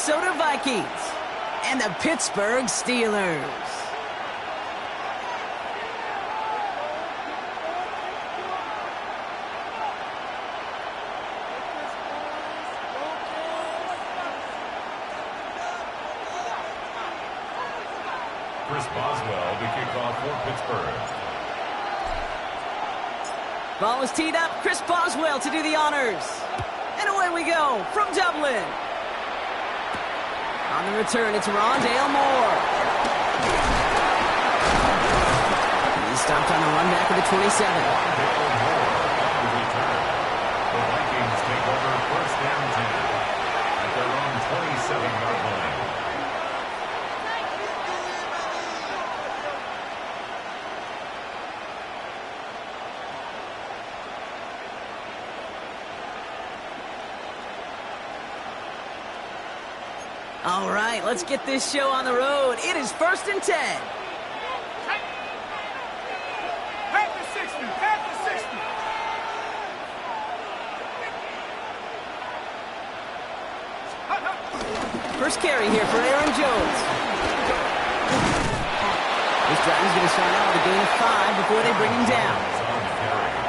Minnesota Vikings and the Pittsburgh Steelers. Chris Boswell to kick off for Pittsburgh. Ball is teed up. Chris Boswell to do the honors. And away we go from Dublin. On the return, it's Rondale Moore. He's stopped on the run back of the 27. Rondale Moore on the return. The Vikings take over first down 10 at their own 27-yard line. All right, let's get this show on the road. It is 1st and 10. At the 60, at the 60. First carry here for Aaron Jones. This drive is going to start out with a gain of 5 before they bring him down.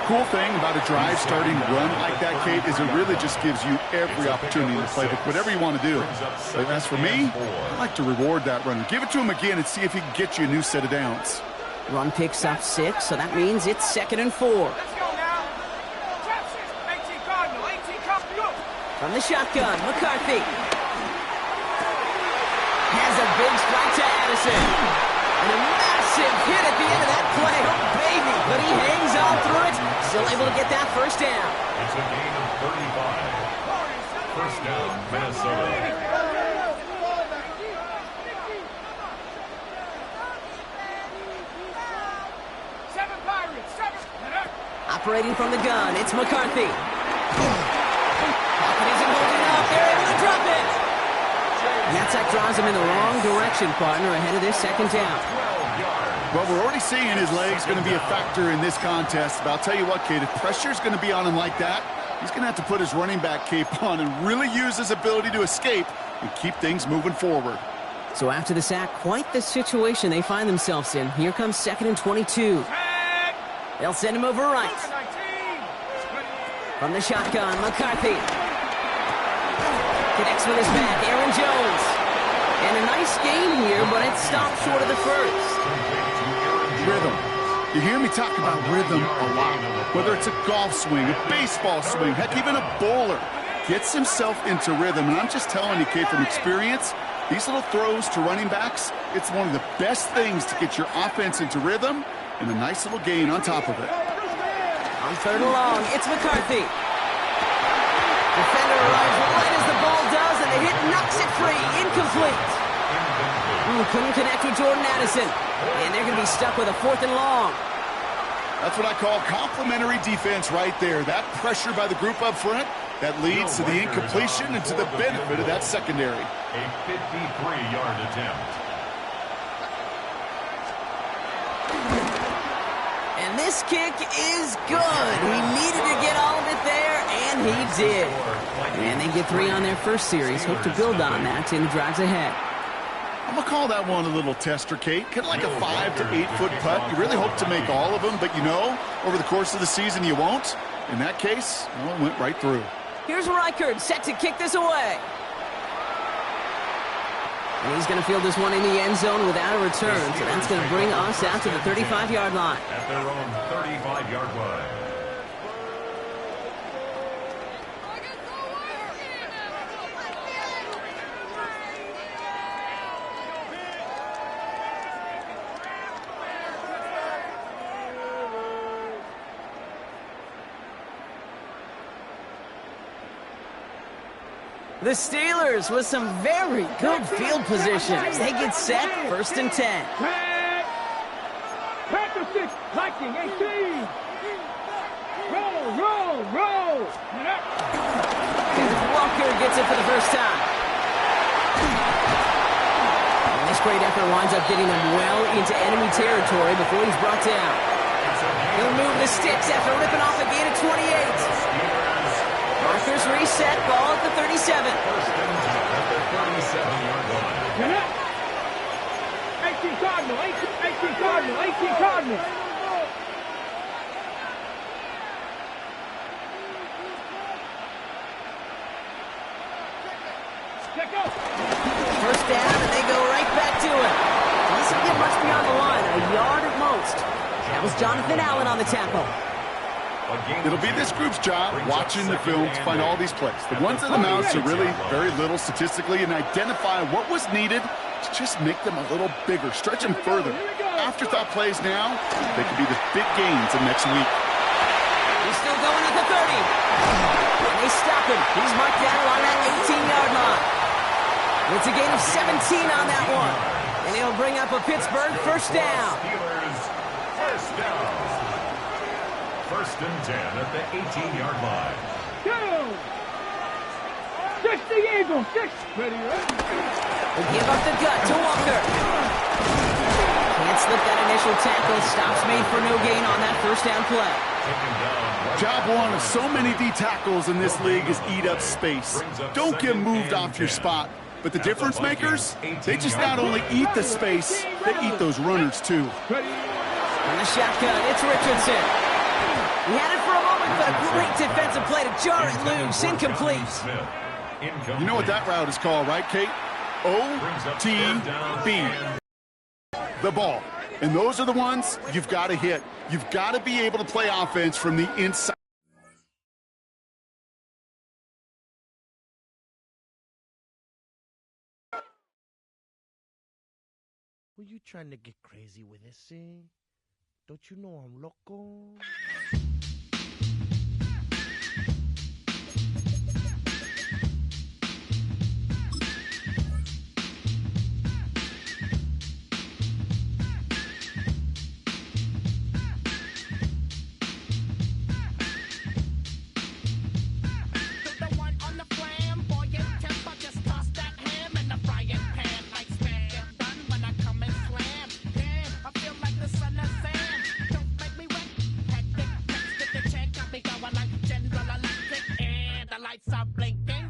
Cool thing about a drive starting run like that, Kate, is it really just gives you every opportunity to play whatever you want to do. But as for me, I like to reward that runner. Give it to him again and see if he can get you a new set of downs. Run picks up 6, so that means it's 2nd and 4. Let's go now. Trap 6, 18 Cardinal, 18 Cardinal. From the shotgun, McCarthy has a big strike to Addison. And a massive hit at the end of that play. Oh, baby. But he hangs on through it. Still able to get that first down. It's a gain of 35. First down, Minnesota. Operating from the gun, it's McCarthy. Pocket isn't holding up. They're able to drop it. And that sack draws him in the wrong direction, partner, ahead of this 2nd down. Well, we're already seeing his leg's going to be a factor in this contest. But I'll tell you what, Kate, if pressure's going to be on him like that, he's going to have to put his running back cape on and really use his ability to escape and keep things moving forward. So after the sack, quite the situation they find themselves in. Here comes 2nd and 22. They'll send him over right. From the shotgun, McCarthy connects with his back, Aaron Jones. And a nice gain here, but it stopped short of the first. Rhythm. You hear me talk about rhythm a lot. Whether it's a golf swing, a baseball swing, heck, even a bowler. Gets himself into rhythm. And I'm just telling you, Kate, from experience, these little throws to running backs, it's one of the best things to get your offense into rhythm and a nice little gain on top of it. On 3rd and long, it's McCarthy. Defender arrives right as the ball does, and the hit knocks it free. Incomplete. Couldn't connect with Jordan Addison. And they're going to be stuck with a 4th and long. That's what I call complimentary defense right there. That pressure by the group up front, that leads to the incompletion and to the benefit of that secondary. A 53-yard attempt. And this kick is good. He needed to get all of it there, and he did. And they get 3 on their first series. Hope to build on that in the drives ahead. I'm going to call that one a little tester, Kate. Kind of like a 5 to 8 foot putt. You really hope to make all of them, but you know, over the course of the season, you won't. In that case, well, it went right through. Here's Reichard set to kick this away. And he's going to field this one in the end zone without a return. So that's going to bring us out to the 35-yard line. At their own 35-yard line. The Steelers with some very good field positions. They get set, 1st and 10. Panther 6, Viking 18. Roll. Kenneth Walker gets it for the first time. And this great effort winds up getting him well into enemy territory before he's brought down. He'll move the sticks after ripping off a gain of 28. Markers reset, ball at the 37. First down, and they go right back to it. Doesn't get much beyond the line, a yard at most. That was Jonathan Allen on the tackle. It'll be this group's job watching the film to find all these plays. The ones that amounts to really very little statistically and identify what was needed to just make them a little bigger, stretch them further. Afterthought plays now, they could be the big gains in next week. He's still going at the 30. And they stop him. He's marked down along that 18-yard line. It's a gain of 17 on that one. And he'll bring up a Pittsburgh first down. Steelers first down. First and 10 at the 18-yard line. Six the Eagles. Six. Ready, They give up the gut to Walker. Can't slip that initial tackle. Stops made for no gain on that first down play. Job one of so many D tackles in this league is eat up space. Don't get moved off your spot. But the difference makers, they just not only eat the space, they eat those runners too. In the shotgun, it's Richardson. He had it for a moment, but a great defensive play to jar it loose. Incomplete. You know what that route is called, right, Kate? O-T-B. The ball. And those are the ones you've got to hit. You've got to be able to play offense from the inside. Were you trying to get crazy with this thing? Don't you know I'm loco?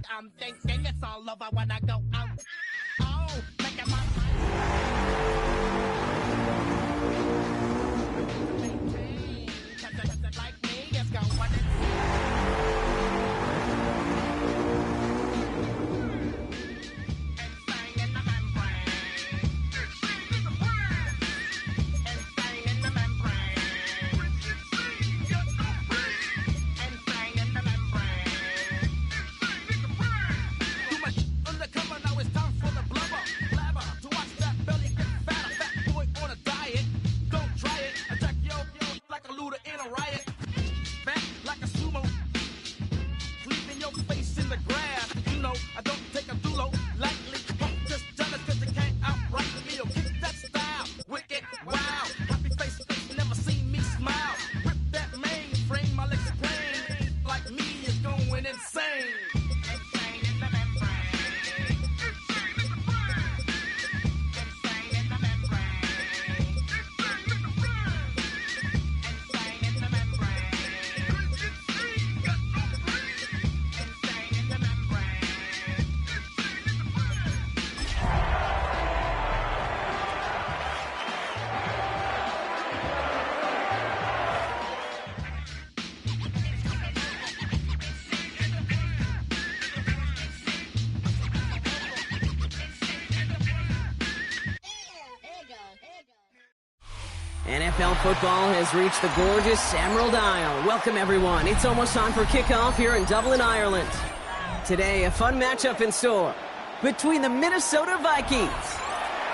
I'm thinking it's all over when I go out. Oh, making my maintain. Cause like me is going insane in the membrane. Insane in the membrane. Insane in the membrane. Undercover, now it's time for the blubber. Blabber, to watch that belly get fatter. Fat boy on a diet. Don't try it. Attack yo like a looter in a riot. Fat like a sumo. Leaving your face in the grass. You know, I don't take a dulo lightly. Just jealous cause you can't outright me or kick that style. Wicked, wow. Happy face, never seen me smile. Rip that mainframe, I'll explain. Like me is going insane. Insane in the membrane. NFL football has reached the gorgeous Emerald Isle. Welcome, everyone. It's almost time for kickoff here in Dublin, Ireland. Today, a fun matchup in store between the Minnesota Vikings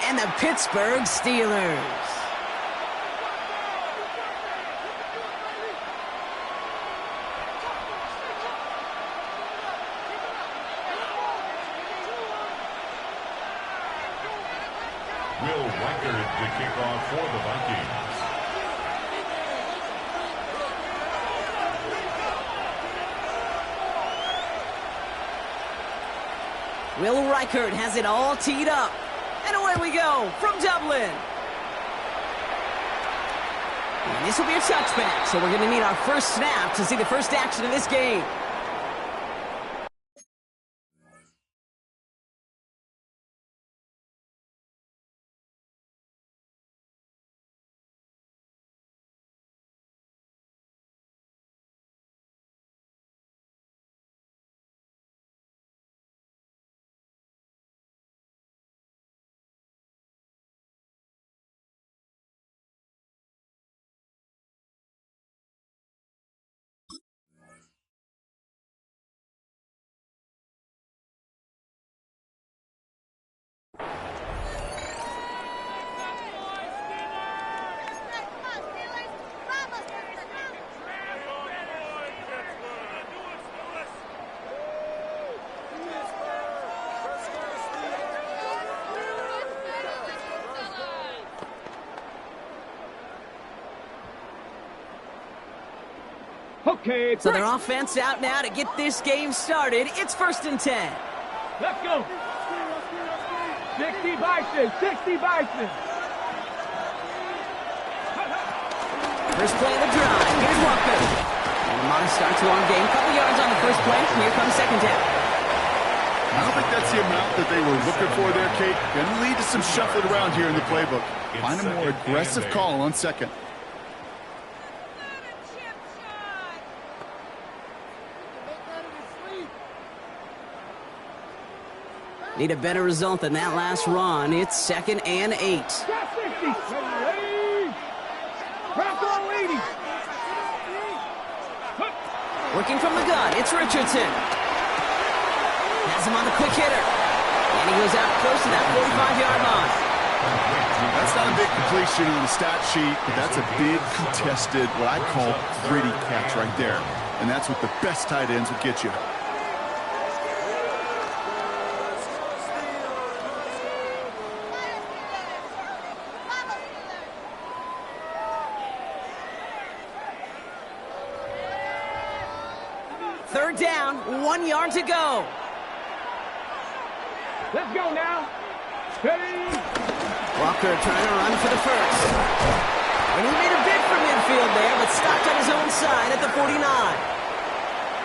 and the Pittsburgh Steelers. Will Reichard to kick off for the Vikings. Will Reichard has it all teed up. And away we go from Dublin. And this will be a touchback, so we're going to need our first snap to see the first action of this game. Okay, So their offense out now to get this game started. It's 1st and 10. let's go. 60 Bison, 60 Bison. First play of the drive. Here's Walker. And Lamar starts a long game. Couple yards on the first play. Here comes second down. I don't think that's the amount that they were looking for there, Kate. Going to lead to some shuffling around here in the playbook. Find a more aggressive call on second. Need a better result than that last run. It's 2nd and 8. Got 60. Ready. Drop on lady. Working from the gun, it's Richardson. Has him on the quick hitter. And he goes out close to that 45-yard line. That's not a big completion on the stat sheet, but that's a big contested, what I call gritty catch right there. And that's what the best tight ends would get you. Third down, 1 yard to go. Let's go now. Ready. Walker trying to run for the first. And he made a bid for midfield there, but stopped on his own side at the 49.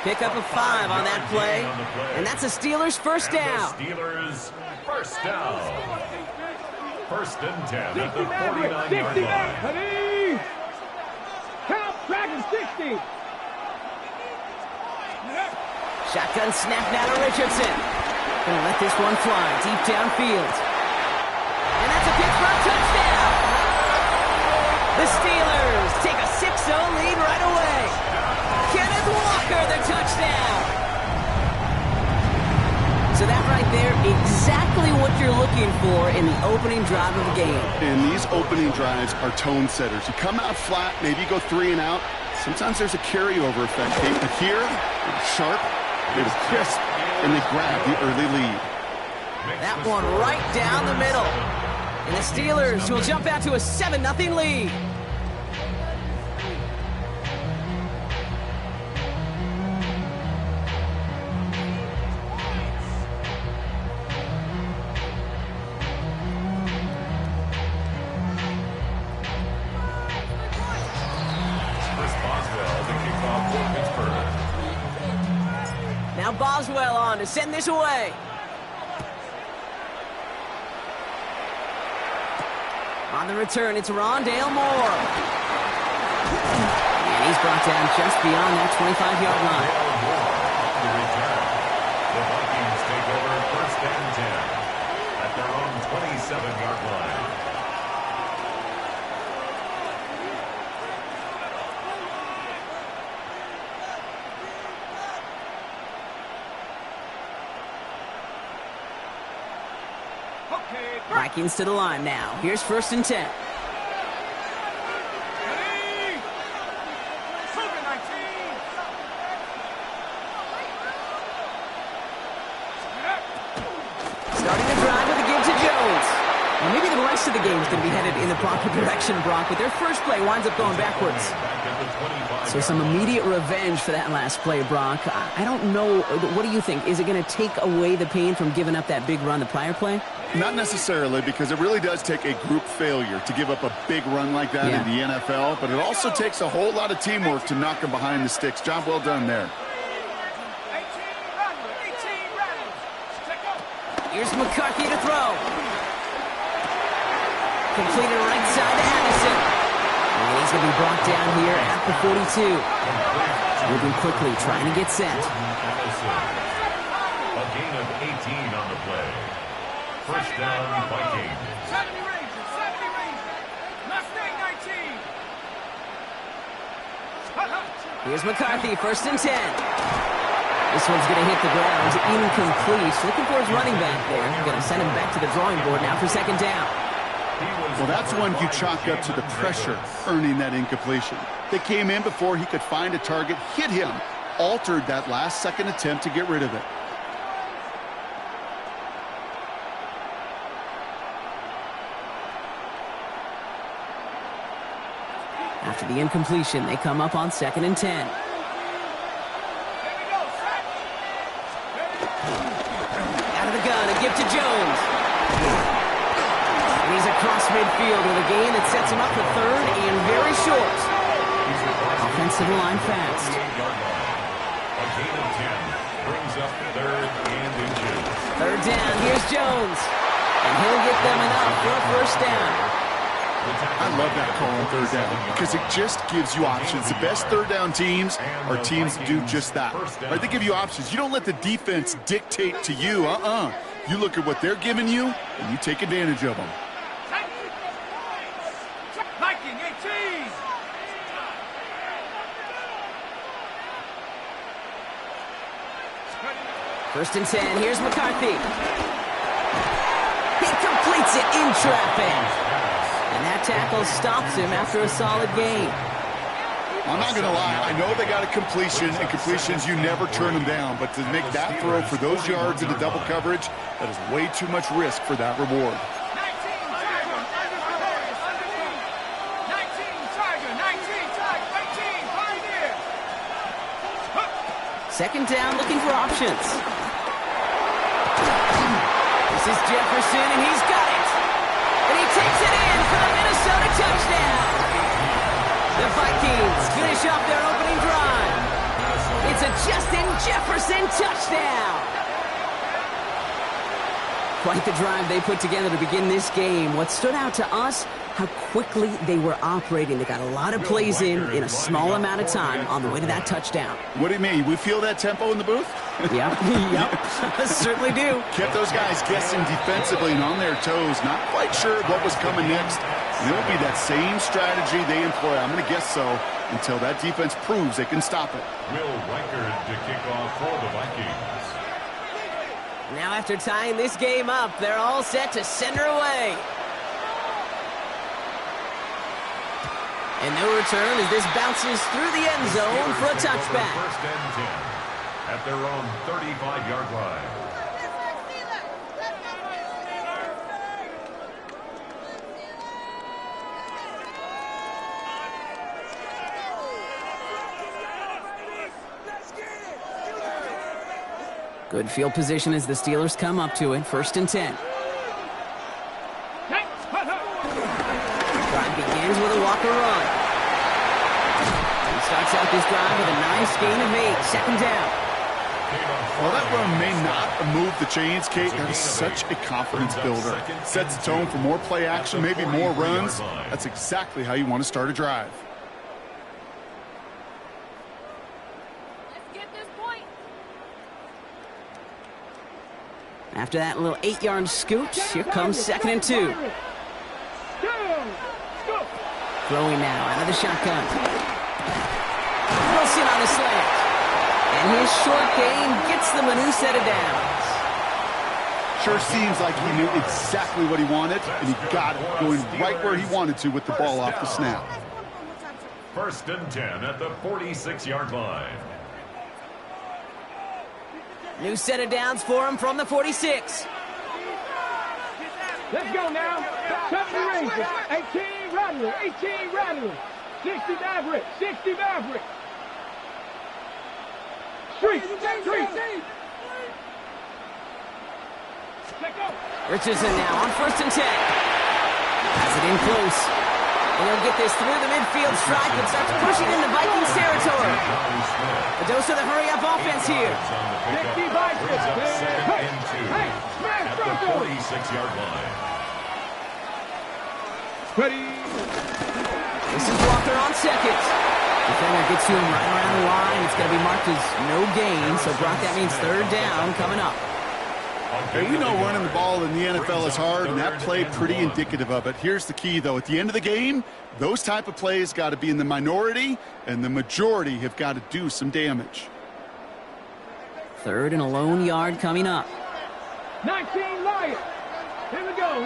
Pick up a 5 on that play. And that's a Steelers first down. Steelers first down. 1st and 10 at the 60 man, 49-yard 60 line. man. Ready. Count, Dragon 60. Shotgun snap now to Richardson. Gonna let this one fly deep downfield. And that's a Pittsburgh touchdown. The Steelers take a 6-0 lead right away. Kenneth Walker, the touchdown. So that right there, exactly what you're looking for in the opening drive of a game. And these opening drives are tone setters. You come out flat, maybe you go 3 and out. Sometimes there's a carryover effect, Kate. But here, it was sharp, it was crisp, and they grabbed the early lead. That one right down the middle. And the Steelers will jump out to a 7-0 lead. Chris Boswell to kick off for Pittsburgh. Now Boswell on to send this away. On the return, it's Rondale Moore. And he's brought down just beyond that 25-yard line. The return. The Vikings take over 1st and 10 at their own 27-yard line. Okay, Vikings to the line now. Here's 1st and 10. ready. Super 19. Starting the drive with a give to Jones. And maybe the rest of the game is going to be headed in the proper direction, Brock, but their first play winds up going backwards. Back at the 25. So some immediate revenge for that last play, Brock. I don't know. What do you think? Is it going to take away the pain from giving up that big run the prior play? Not necessarily, because it really does take a group failure to give up a big run like that in the NFL, but it also takes a whole lot of teamwork to knock them behind the sticks. Job well done there. 18 rattlers, 18 rattlers. Check up. Here's McCarthy to throw. Completed right side to Addison. And he's going to be brought down here at the 42. Moving quickly, trying to get set. A gain of 18 on the play. First down, Vikings. 70 Rangers, 70 Rangers. Mustang 19. Here's McCarthy, 1st and 10. This one's going to hit the ground, incomplete. Looking for his running back there. Going to send him back to the drawing board now for 2nd down. Well, that's one you chalk up to the pressure earning that incompletion. They came in before he could find a target, hit him, altered that last second attempt to get rid of it. After the incompletion, they come up on 2nd and 10. field with a gain that sets him up for third and very short. Offensive line fast. A gain of 10 brings up third and inches. Third down, here's Jones. And he'll get them enough for a first down. I love that call on third down because it just gives you options. The best third down teams are teams that do just that. Right? They give you options. You don't let the defense dictate to you. You look at what they're giving you, and you take advantage of them. Viking 18. First and 10, here's McCarthy. He completes it in traffic. And that tackle stops him after a solid gain. I'm not going to lie. I know they got a completion, and completions, you never turn them down. But to make that throw for those yards into double coverage, that is way too much risk for that reward. 19 Tiger, 18, Pioneer. Second down, looking for options. This is Jefferson, and he's got it. And he takes it in for the Minnesota touchdown. The Vikings finish off their opening drive. It's a Justin Jefferson touchdown. Quite the drive they put together to begin this game. What stood out to us, how quickly they were operating. They got a lot of plays in a small amount of time on the way to that touchdown. What do you mean? We feel that tempo in the booth? Yep, certainly do. Kept those guys guessing defensively and on their toes, not quite sure what was coming next. And it will be that same strategy they employ, I'm going to guess so, until that defense proves they can stop it. Will Reichard to kick off for the Vikings. Now after tying this game up, they're all set to send her away. And no return as this bounces through the end zone for a touchback. First and 10 at their own 35-yard line. Good field position as the Steelers come up to it. First and 10. Drive begins with a Walker run. He starts out this drive with a nice gain of 8. Second down. While that run may not move the chains, Kate, that is such a confidence builder. Sets the tone for more play action, maybe more runs. That's exactly how you want to start a drive. After that little 8-yard scoot, here comes second and 2. Throwing now out of the shotgun. Wilson on the slant. And his short game gets them a new set of downs. Sure seems like he knew exactly what he wanted, and he got it, going right where he wanted to with the ball off the snap. First and 10 at the 46-yard line. New set of downs for him from the 46. Let's go now. 70 Rangers, 18 Rattler, 18 Rattler, 60 Maverick, 60 Maverick. Street. Richardson now on first and 10. Has it in close. And he'll get this through the midfield strike and starts pushing into Vikings territory. A dose of the hurry-up offense here. 60 Vikings. Second and 2 at the 46-yard line. Ready. This is Walker on second. Defender gets to him right around the line. It's going to be marked as no gain. So, Brock, that means third down coming up. Hey, we know running the ball in the NFL is hard, and that play pretty indicative of it. Here's the key, though. At the end of the game, those type of plays got to be in the minority, and the majority have got to do some damage. Third and a lone yard coming up. 19 Lions. Here we go.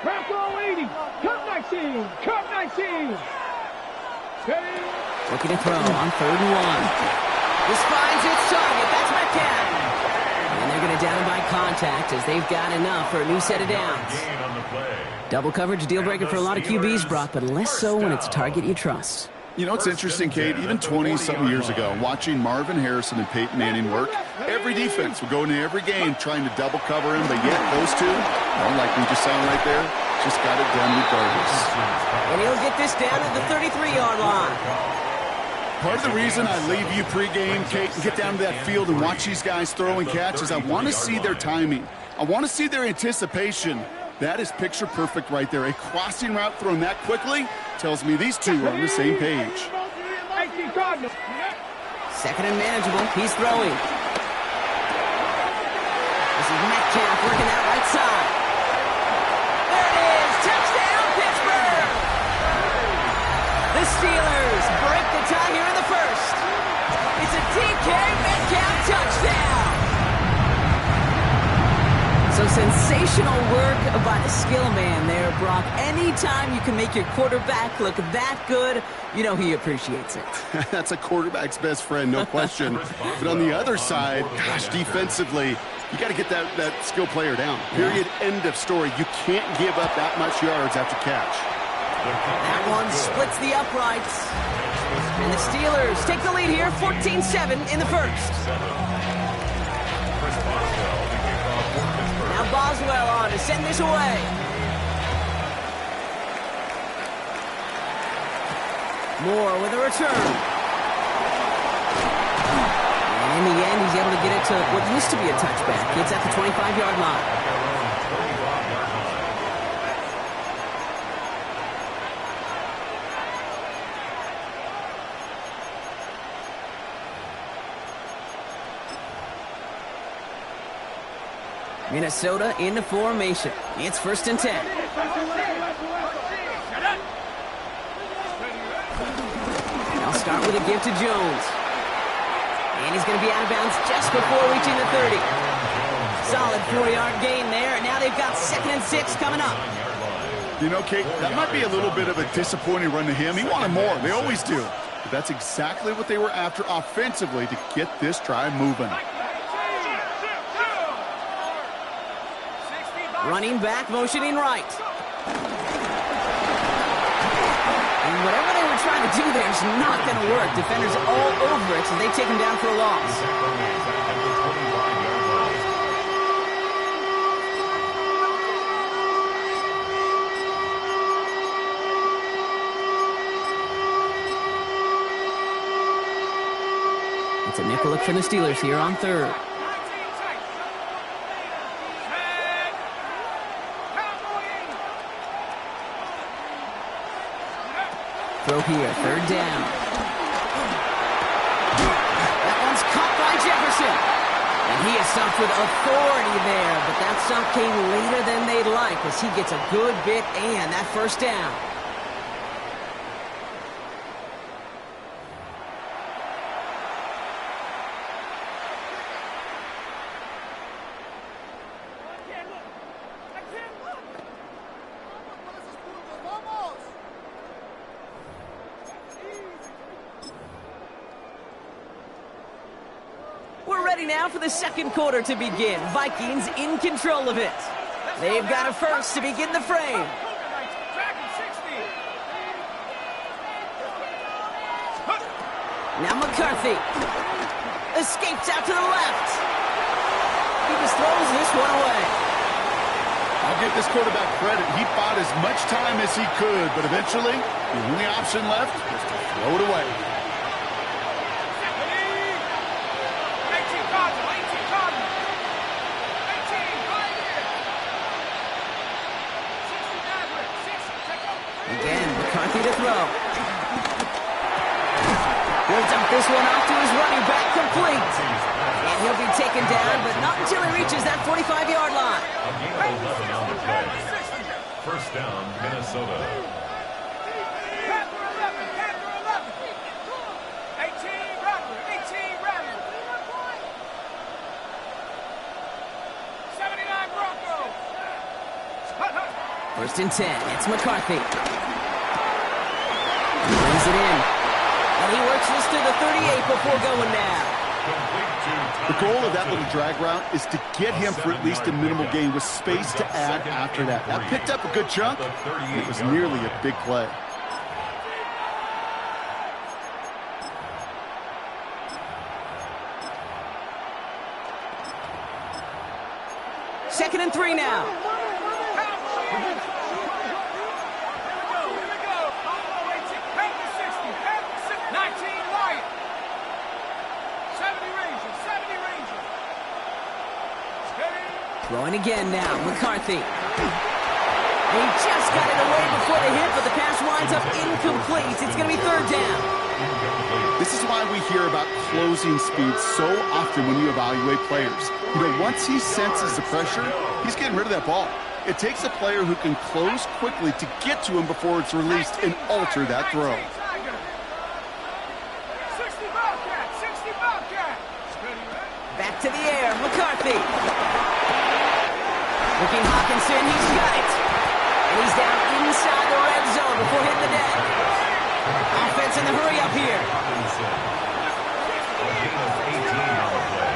Bronco 80. Cup 19. Ready. Looking to throw on third and 1. This finds its target. That's Metcalf. And they're going to down by contact as they've got enough for a new set of downs. Double coverage deal breaker for a lot of QBs, Brock, but less so when it's a target you trust. You know, it's interesting, Kate, even 20-something years ago, watching Marvin Harrison and Peyton Manning work, every defense would go into every game trying to double cover him, but yet those two, like we just saw right there, just got it done regardless. And he'll get this down at the 33-yard line. Part of the reason I leave you pregame, Kate, and get down to that field and watch these guys throw and catch is I want to see their timing. I want to see their anticipation. That is picture perfect right there. A crossing route thrown that quickly tells me these two are on the same page. Second and manageable. He's throwing. This is Metcalf working that right side. There it is. Touchdown, Pittsburgh! The Steelers break the tie here in the first. It's a DK Metcalf touchdown. So sensational work by the skill man there, Brock. Anytime you can make your quarterback look that good, you know he appreciates it. That's a quarterback's best friend, no question. But on the other side, gosh, defensively, you got to get that skill player down. Period, end of story. You can't give up that much yards after catch. That one splits the uprights. And the Steelers take the lead here, 14-7 in the first. Now Boswell on to send this away. Moore with a return. And in the end, he's able to get it to what used to be a touchback. It's at the 25-yard line. Minnesota in the formation. It's 1st and 10. They'll start with a give to Jones. And he's going to be out of bounds just before reaching the 30. Solid 4-yard gain there, and now they've got 2nd and 6 coming up. You know, Kate, that might be a little bit of a disappointing run to him. He wanted more. They always do. But that's exactly what they were after offensively to get this drive moving. Running back, motioning right. And whatever they were trying to do there is not going to work. Defenders all over it, so they take him down for a loss. It's a nickel look for the Steelers here on 3rd. Throw here, 3rd down. That one's caught by Jefferson. And he is stumped with authority there, but that stump came later than they'd like as he gets a good bit and that 1st down. Now for the 2nd quarter to begin. Vikings in control of it. They've got a first to begin the frame. Now McCarthy escapes out to the left. He just throws this one away. I'll give this quarterback credit. He bought as much time as he could, but eventually the only option left was to throw it away. McCarthy to throw. He'll dump this one off to his running back, complete. And he'll be taken down, but not until he reaches that 45-yard line. 1st down, Minnesota. 1st and 10. It's McCarthy. He brings it in. And he works this to the 38 before going now. The goal of that little drag route is to get him for at least a minimal gain with space to add after that. That picked up a good chunk. It was nearly a big play. Second and 3 now. Throwing again now, McCarthy. And he just got it away before the hit, but the pass winds up incomplete. It's going to be third down. This is why we hear about closing speed so often when you evaluate players. You know, once he senses the pressure, he's getting rid of that ball. It takes a player who can close quickly to get to him before it's released and alter that throw. 60 Bobcat. Back to the air, McCarthy. Looking Hawkinson, he's got it. And he's down inside the red zone before hitting the deck. Offense in the hurry up here. A gain of 18 on the play.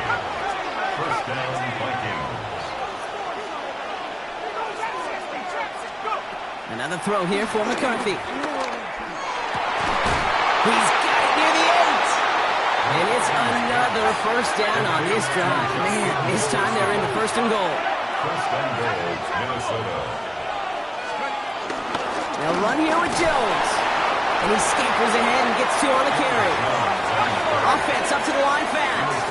First down, Vikings. Another throw here for McCarthy. He's got it near the 8. And it's another first down on this drive. Man, this time they're into first and goal. First and goal, Minnesota. They'll run here with Jones. And he scampers ahead and gets 2 on the carry. Offense up to the line fast.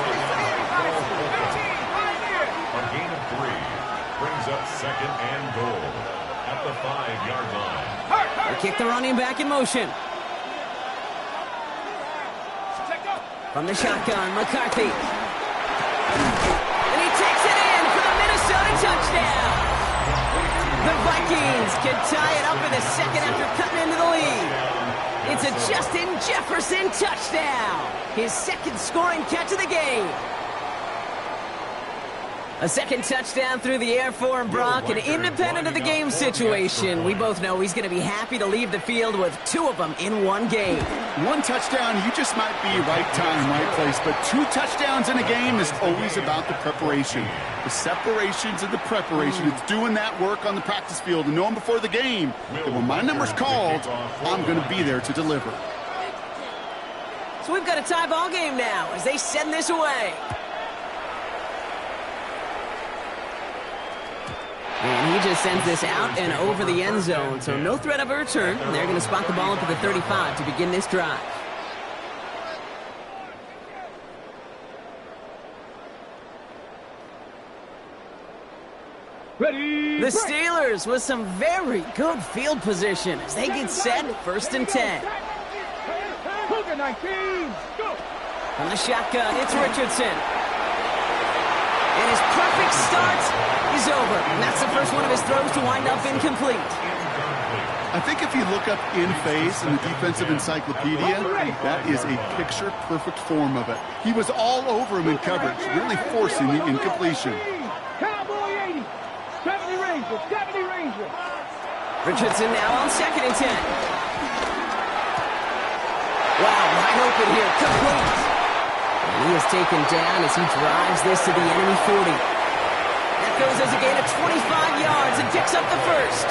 A gain of 3 brings up second and goal at the 5-yard line. They kick the running back in motion. From the shotgun, McCarthy. And he takes it in for the Minnesota touchdown. The Vikings can tie it up in the second after cutting into the lead. It's a Justin Jefferson touchdown. His second scoring catch of the game. A second touchdown through the air for Brock, and independent of the game situation, we both know he's going to be happy to leave the field with 2 of them in one game. One touchdown, you just might be right time, right place, but 2 touchdowns in a game is always about the preparation. The separations and the preparation. It's doing that work on the practice field and knowing before the game that when my number's called, I'm going to be there to deliver. So we've got a tie ball game now as they send this away. And he just sends this out and over the end zone, so no threat of a return. And they're going to spot the ball up at the 35 to begin this drive. Ready. The Steelers with some very good field position as they get set, first and 10. Cougar 19. Go. From the shotgun, it's Richardson. And his perfect start is over. And that's the first one of his throws to wind up incomplete. I think if you look up in phase in the defensive encyclopedia, that is a picture-perfect form of it. He was all over him in coverage, really forcing the incompletion. Cowboy 80. 70 Ranger. 70 Ranger. Richardson now on second and 10. Wow, wide open here, complete. And he is taken down as he drives this to the enemy 40. That goes as a gain of 25 yards and picks up the first.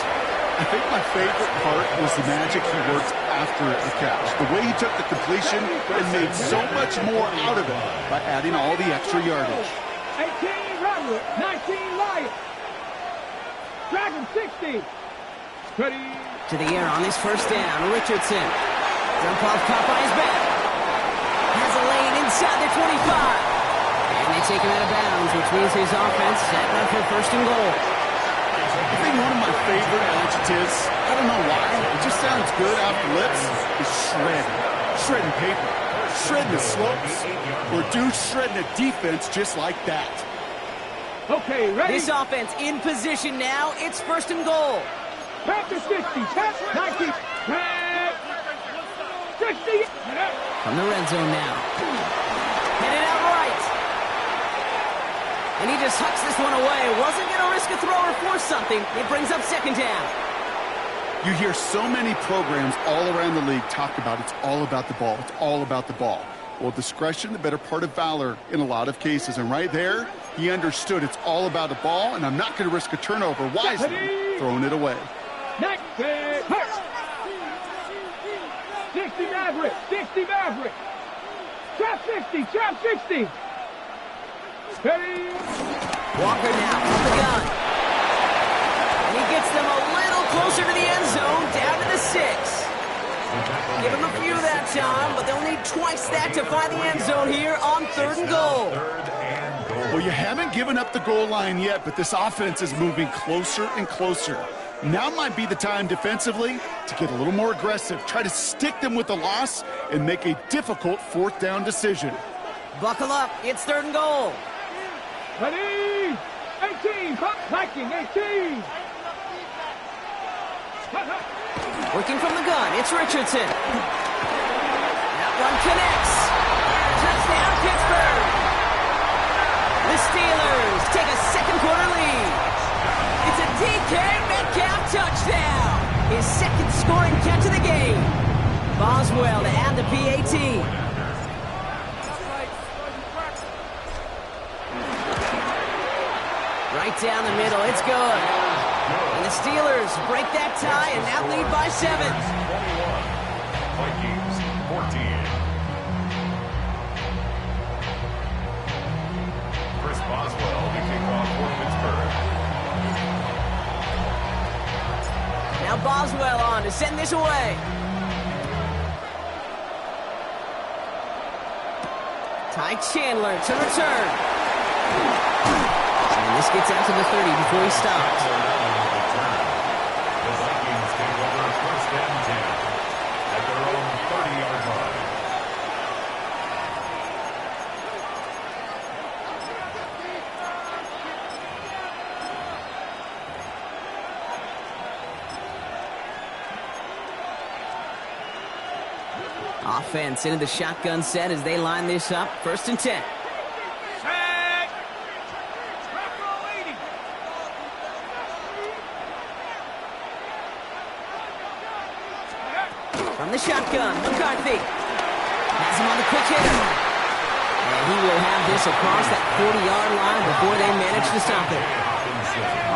I think my favorite part was the magic he worked after the catch. The way he took the completion and made so much more out of it by adding all the extra yardage. 18 Rattler. 19 Lion. Dragon 60. Ready. To the air on this first down, Richardson. Jump off Popeye's back. Has a lane inside the 25. And they take him out of bounds, which means his offense setting up for first and goal. I think one of my favorite adjectives, I don't know why, it just sounds good off the lips, is shredding. Shredding paper. Shredding the slopes. Or dude shredding a defense just like that. Okay, ready. This offense in position now. It's first and goal. Panther 60. Panther 19. Panther 60. From the red zone now. Headed out right. And he just hucks this one away. Wasn't going to risk a throw or force something. It brings up second down. You hear so many programs all around the league talk about it's all about the ball. It's all about the ball. Well, discretion, the better part of valor in a lot of cases. And right there, he understood it's all about the ball, and I'm not going to risk a turnover wisely, throwing it away. 60 Maverick. 60 Maverick. Trap 60. Trap 60. Ready. Walker now from the gun. And he gets them a little closer to the end zone, down to the 6. Give him a few that time, but they'll need twice that to find the end zone here on third and goal. Well, you have haven't given up the goal line yet, but this offense is moving closer and closer. Now might be the time defensively to get a little more aggressive, try to stick them with the loss, and make a difficult fourth down decision. Buckle up. It's 3rd and goal. Ready? 18. Viking, 18. Working from the gun, it's Richardson. That one connects. Touchdown, Pittsburgh. The Steelers take a second quarter lead. It's a DK Metcalf touchdown. His second scoring catch of the game. Boswell to add the PAT. Right down the middle, it's good. And the Steelers break that tie and now lead by 7. 21. Vikings 14. Chris Boswell to kick off for Pittsburgh. Now Boswell on to send this away. Ty Chandler to return. And this gets out to the 30 before he stops. The Vikings take over 1st and 10 at their own 30-yard line. Offense into the shotgun set as they line this up. 1st and 10. From the shotgun, McCarthy has him on the quick hitter. And he will have this across that 40-yard line before they manage to stop it.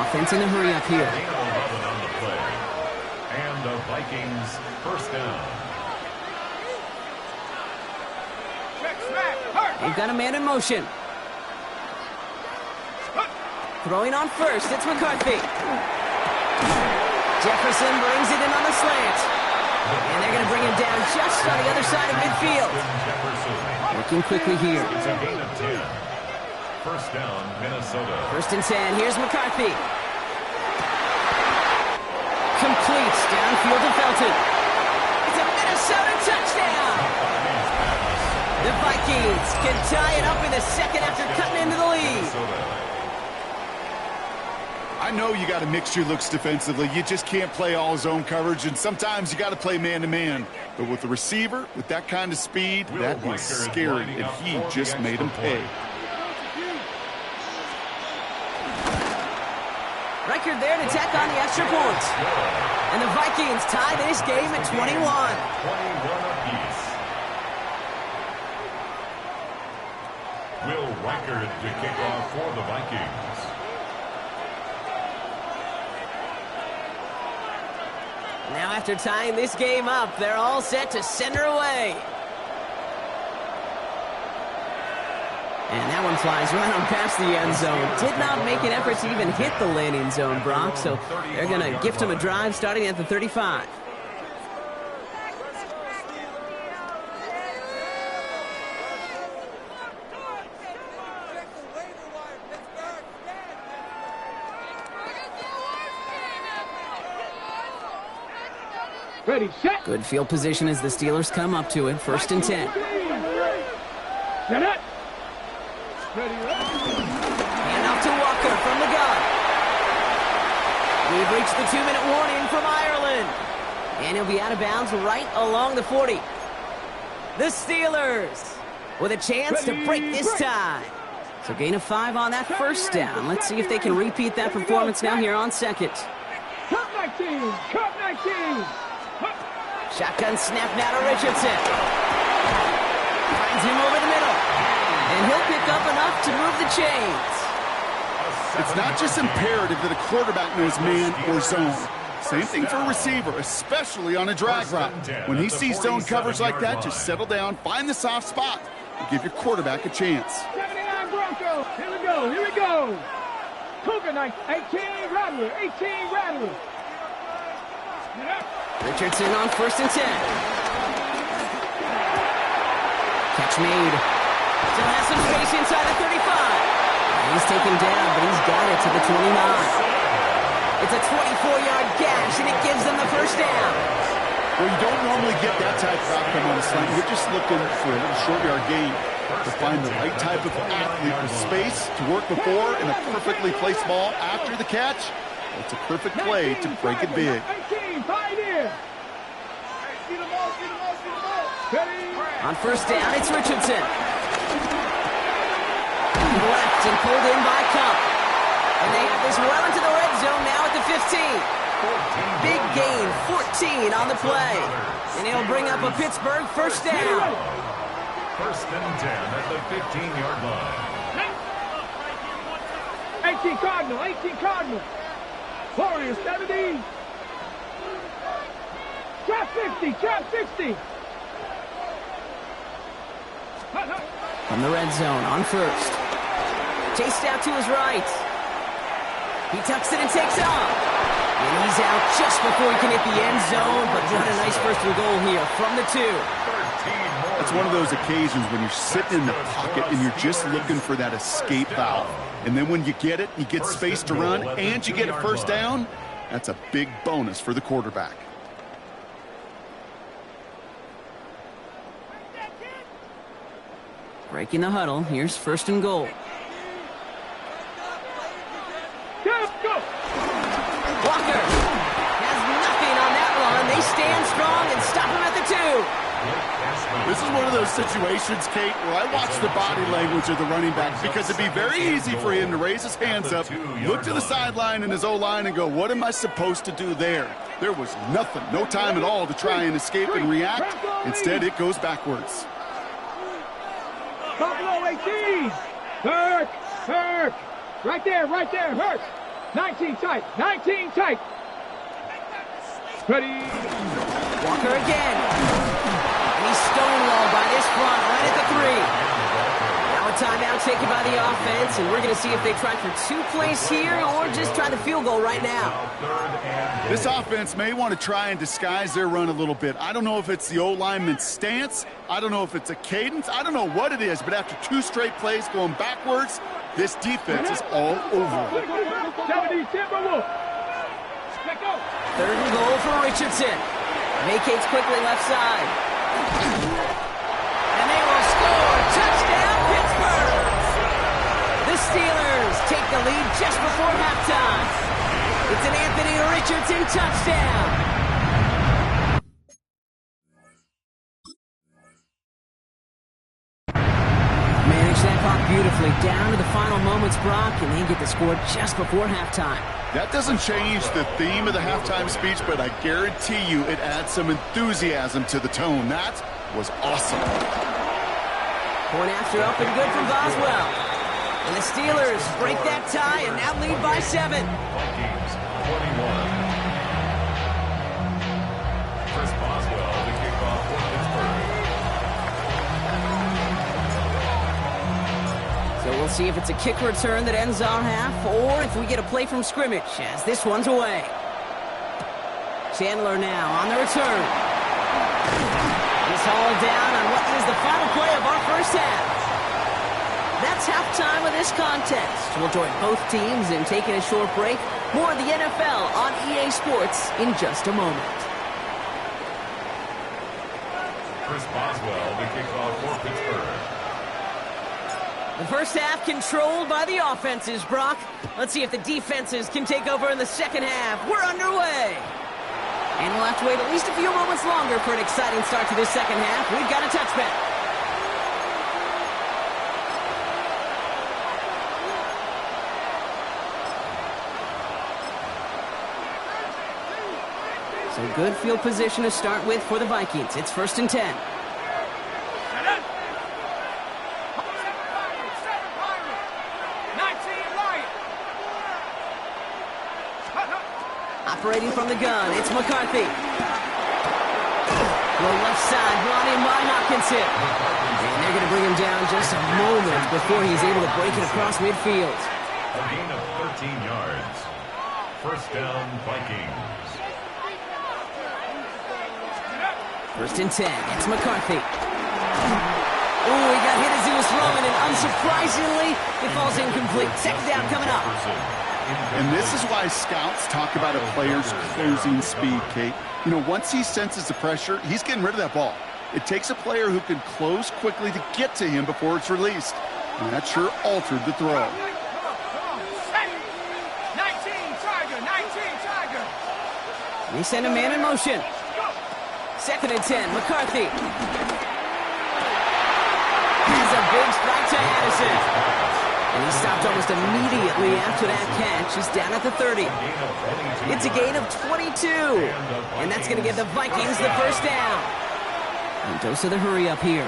Offense in a hurry up here. 11 on the play. And the Vikings 1st down. They've got a man in motion. Throwing on 1st, it's McCarthy. Jefferson brings it in on the slant. And they're going to bring him down just on the other side of midfield. Working quickly here. It's a gain of 10. 1st down, Minnesota. 1st and 10. Here's McCarthy. Completes downfield to Felton. It's a Minnesota touchdown. The Vikings can tie it up in the second after cutting into the lead. I know you got to mix your looks defensively. You just can't play all zone coverage, and sometimes you got to play man-to-man. But with the receiver, with that kind of speed, that is scary, and he just made him pay. Record there to tack on the extra points. And the Vikings tie this game at 21. 21 apiece. Will Reichard to kick off for the Vikings. Now after tying this game up, they're all set to send her away. And that one flies right on past the end zone. Did not make an effort to even hit the landing zone, Brock, so they're going to gift him a drive starting at the 35. Ready, set. Good field position as the Steelers come up to it. 1st and 10. Set it. Ready, And off to Walker from the gun. We've reached the 2-minute warning from Ireland. And he'll be out of bounds right along the 40. The Steelers with a chance to break this tie. So gain of 5 on that 1st down. Let's see if they can repeat that performance now here on 2nd. Cup 19. Cup 19. Shotgun snap now to Richardson. Finds him over the middle. And he'll pick up enough to move the chains. It's not just imperative that a quarterback knows man or zone. Same thing for a receiver, especially on a drag route. When he sees zone coverage like that, just settle down, find the soft spot, and give your quarterback a chance. 79 Broncos. Here we go. Here we go. Cougar 18 Rattler. 18 Rattler. Richardson on 1st and 10. Catch made. Still has some space inside the 35. He's taken down, but he's got it to the 29. It's a 24-yard gash, and it gives them the first down. Well, you don't normally get that type of outcome on a slant. You're just looking for a little short yard gain to find the right type of athlete with space to work before and a perfectly placed ball after the catch. It's a perfect play to break it big. 18, pioneer. On first down, it's Richardson. Left and pulled in by Cup. And they have this well into the red zone now at the 15. Big gain, 14 on the play. And he'll bring up a Pittsburgh first down. First and 10 at the 15-yard line. 18 Cardinal, 18 Cardinal. Warriors 70. Trap 60, trap 60. From the red zone on first. Chased out to his right. He tucks it and takes off. And he's out just before he can hit the end zone, but what a nice first and goal here from the 2. It's one of those occasions when you're sitting in the pocket and you're just looking for that escape valve. And then when you get it, you get space to run, and you get a first down, that's a big bonus for the quarterback. Breaking the huddle, here's first and goal. Go. Walker has nothing on that run. They stand strong and stop him at the 2. This is one of those situations, Kate, where I watch the body language of the running back because it'd be very easy for him to raise his hands up, look to the sideline and his O-line and go, what am I supposed to do there? There was nothing, no time at all to try and escape and react. Instead, it goes backwards. Buffalo 18. Hurk. Right there, Hurk. 19 tight, 19 tight. Ready. Walker again. And he's stonewalled by this front right at the 3. Now a timeout taken by the offense, and we're going to see if they try for 2 plays here or just try the field goal right now. This offense may want to try and disguise their run a little bit. I don't know if it's the O-lineman's stance. I don't know if it's a cadence. I don't know what it is, but after 2 straight plays going backwards, this defense is all over it. 70 Timberwolves. Let go. Third and goal for Richardson. Vacates quickly left side. And they will score. Touchdown, Pittsburgh. The Steelers take the lead just before halftime. It's an Anthony Richardson touchdown. Manage that clock beautifully down to the final moments, Brock, and they get the score just before halftime. That doesn't change the theme of the halftime speech, but I guarantee you it adds some enthusiasm to the tone. That was awesome. Point after up and good from Boswell. And the Steelers break that tie and now lead by 7. Vikings 21. Chris Boswell, the kickoff for Pittsburgh. So we'll see if it's a kick return that ends our half or if we get a play from scrimmage as this one's away. Chandler now on the return. He's hauled down on what is the final play of our first half. That's halftime of this contest. We'll join both teams in taking a short break. More of the NFL on EA Sports in just a moment. Chris Boswell, the kickoff for Pittsburgh. The first half controlled by the offenses, Brock. Let's see if the defenses can take over in the second half. We're underway. And we'll have to wait at least a few moments longer for an exciting start to this second half. We've got a touchback. So good field position to start with for the Vikings. It's first and 10. Operating from the gun, it's McCarthy. Low left side, brought in by Hockenson. And they're going to bring him down just a moment before he's able to break it across midfield. A gain of 13 yards. First down, Vikings. First and 10, it's McCarthy. Oh, he got hit as he was thrown, and unsurprisingly, it falls incomplete. Second down coming up. And this is why scouts talk about a player's closing speed, Kate. You know, once he senses the pressure, he's getting rid of that ball. It takes a player who can close quickly to get to him before it's released. And that sure altered the throw. 19 Tiger. They send a man in motion. Second and 10, McCarthy. He's a big strike to Addison. And he stopped almost immediately after that catch. He's down at the 30. It's a gain of 22. And that's going to give the Vikings the first down. And dose of the hurry up here.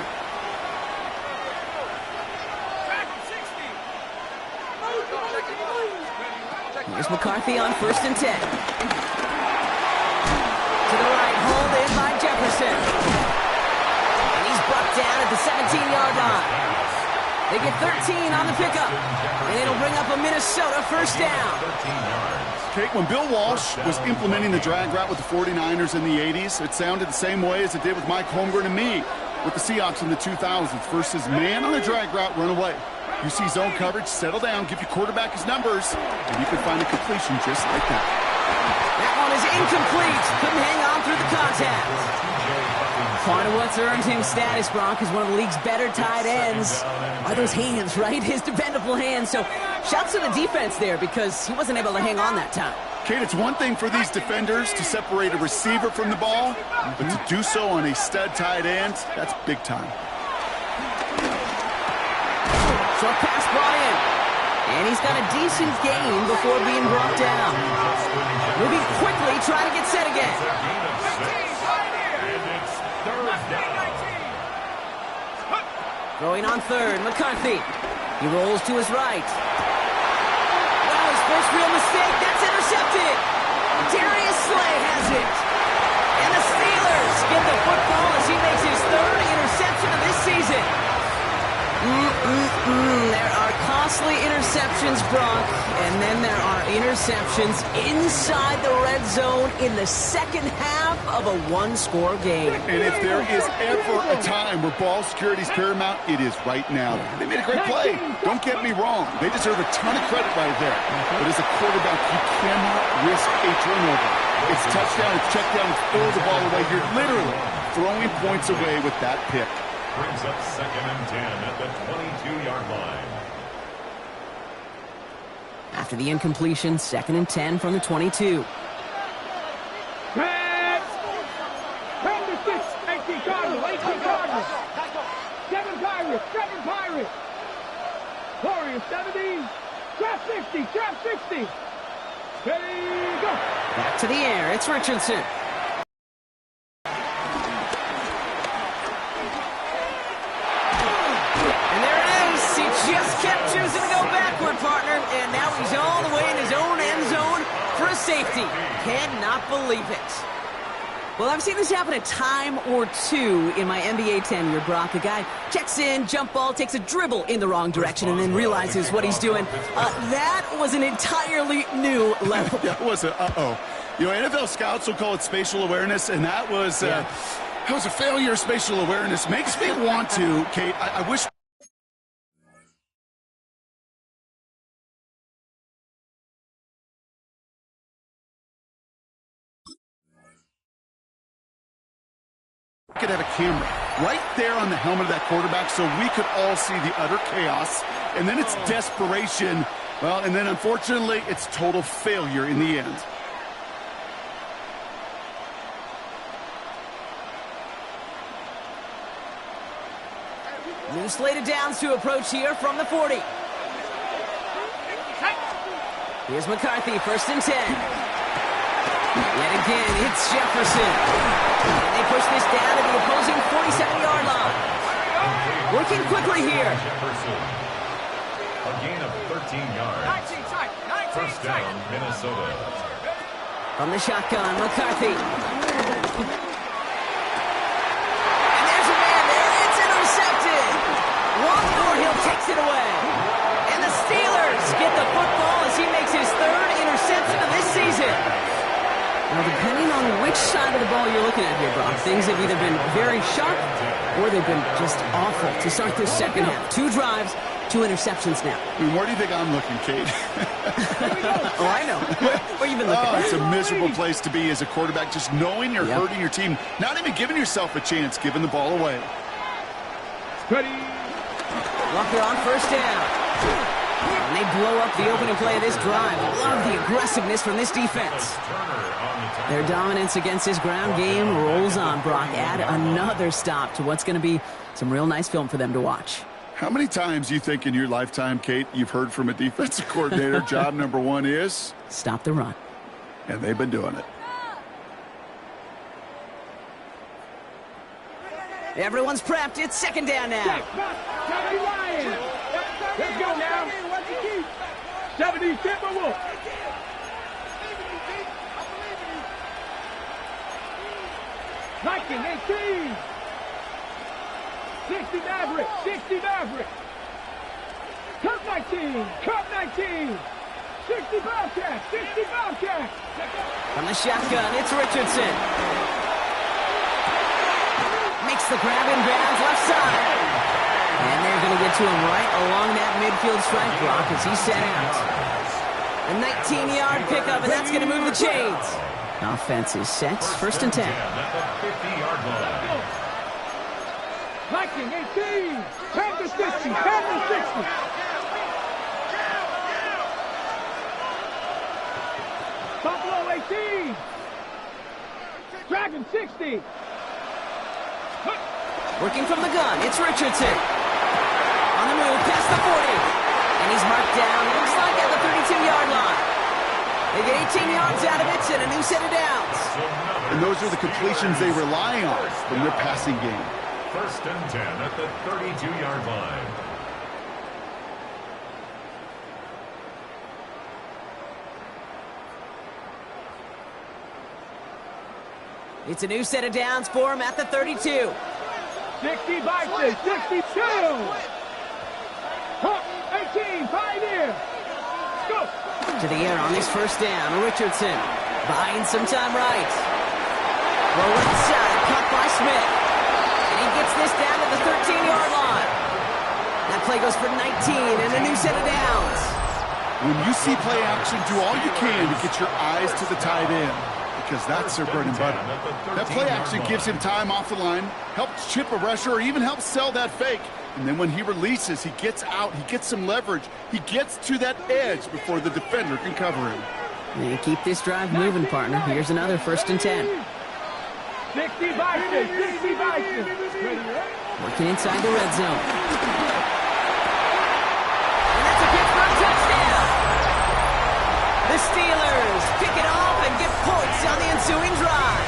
Here's McCarthy on first and 10. To the right, hold in by Jefferson. And he's brought down at the 17-yard line. They get 13 on the pickup. And it'll bring up a Minnesota first down. Kate, when Bill Walsh was implementing the drag route with the 49ers in the 80s, it sounded the same way as it did with Mike Holmgren and me with the Seahawks in the 2000s versus man on the drag route, run away. You see zone coverage, settle down, give your quarterback his numbers, and you can find a completion just like that. That one is incomplete. Couldn't hang on through the contact. Part of what's earned him status, Brock, is one of the league's better tight ends. Are those hands, right? His dependable hands. So shouts to the defense there because he wasn't able to hang on that time. Kate, it's one thing for these defenders to separate a receiver from the ball, but to do so on a stud tight end, that's big time. Short pass brought in. And he's got a decent gain before being brought down. Moving quickly, trying to get set again. Throwing on third, McCarthy. He rolls to his right. Well, his first real mistake, that's intercepted. Darius Slay has it. And the Steelers get the football as he makes his third interception of this season. There are costly interceptions, Brock, and then there are interceptions inside the red zone in the second half of a one-score game. And if there is ever a time where ball security is paramount, it is right now. They made a great play. Don't get me wrong. They deserve a ton of credit right there. But as a quarterback, you cannot risk a turnover. It's touchdown, it's check down, it's throw the ball away. You're literally throwing points away with that pick. Brings up second and 10 at the 22-yard line. After the incompletion, second and 10 from the 22. Pass. 18 Cardinals. 18 Cardinals. 7 Pirates. 7 Pirates. Warriors 70. Trap 60. Trap 60. Ready, go. Back to the air. It's Richardson. Just kept choosing to go backward, partner, and now he's all the way in his own end zone for a safety. Cannot believe it. Well, I've seen this happen a time or two in my NBA tenure, Brock. A guy checks in, jump ball, takes a dribble in the wrong direction, and then realizes what he's doing. That was an entirely new level. That was a uh-oh. You know, NFL scouts will call it spatial awareness, and that was a failure of spatial awareness. Makes me want to, Kate, I wish... could have a camera right there on the helmet of that quarterback so we could all see the utter chaos. And then it's desperation. Well, and then unfortunately, it's total failure in the end. New slate of downs to approach here from the 40. Here's McCarthy, first and 10. Yet again, it's Jefferson. And they push this down to the opposing 47-yard line. Working quickly here. Jefferson. A gain of 13 yards. First down, Minnesota. From the shotgun, McCarthy. And there's a man there. It's intercepted. One more, Hill takes it away. And the Steelers get the football as he makes his third interception of this season. Now, depending on which side of the ball you're looking at here, Brock, things have either been very sharp or they've been just awful to start this second half. 2 drives, 2 interceptions now. I mean, where do you think I'm looking, Kate? Oh, I know. Where you been looking? Oh, it's a miserable place to be as a quarterback, just knowing you're hurting your team, not even giving yourself a chance, giving the ball away. Ready. Walker on first down. And they blow up the opening play of this drive. Love the aggressiveness from this defense. Their dominance against this ground game rolls on, Brock. Add another stop to what's going to be some real nice film for them to watch. How many times do you think in your lifetime, Kate, you've heard from a defensive coordinator, job number 1 is? Stop the run. And they've been doing it. Everyone's prepped. It's second down now. Let's go now. 70 Timberwolves. Viking 18. 60 Maverick. 60 Maverick. Cup 19. Cup 19. 60 Bobcat. 60 Bobcat. From the shotgun, it's Richardson. Makes the grab in bounds left side. And they're going to get to him right along that midfield strike block as he's set out. A 19-yard pickup, and that's going to move the chains. Offense is set. First and 10. Viking 18. 10 to 60. 10 to 60. Buffalo 18. Dragon 60. Working from the gun, it's Richardson. On the move, past the 40. And he's marked down, looks like at the 32-yard line. They get 18 yards out of it and a new set of downs. And those are the completions they rely on from their passing game. First and 10 at the 32-yard line. It's a new set of downs for him at the 32. 60 Bison, 62. Hawk, 18, Pioneer. Go. To the air on this first down. Richardson buying some time right. Well, right side, caught by Smith. And he gets this down to the 13-yard line. That play goes for 19 and a new set of downs. When you see play action, do all you can to get your eyes to the tight end, because that's their bread and butter. That play action gives him time off the line, helps chip a rusher, or even helps sell that fake. And then when he releases, he gets out, he gets some leverage. He gets to that edge before the defender can cover him. They keep this drive moving, partner. Here's another first and 10. 60 Bison, 60 Bison. Working inside the red zone. And that's a Pittsburgh touchdown. The Steelers pick it off and get points on the ensuing drive.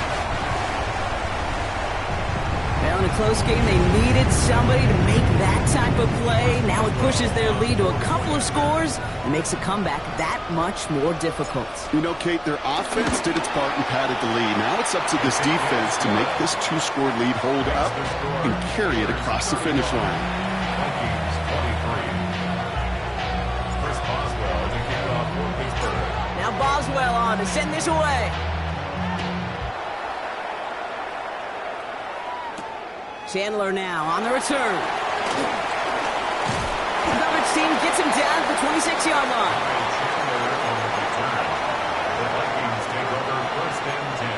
Well, in a close game, they needed somebody to make that type of play. Now it pushes their lead to a couple of scores and makes a comeback that much more difficult. You know, Kate, their offense did its part and padded the lead. Now it's up to this defense to make this 2-score lead hold up and carry it across the finish line. Vikings 23. Chris Boswell to kick off for Pittsburgh. Now Boswell on to send this away. Chandler now on the return. The coverage team gets him down at the 26-yard line. The Vikings take over first and 10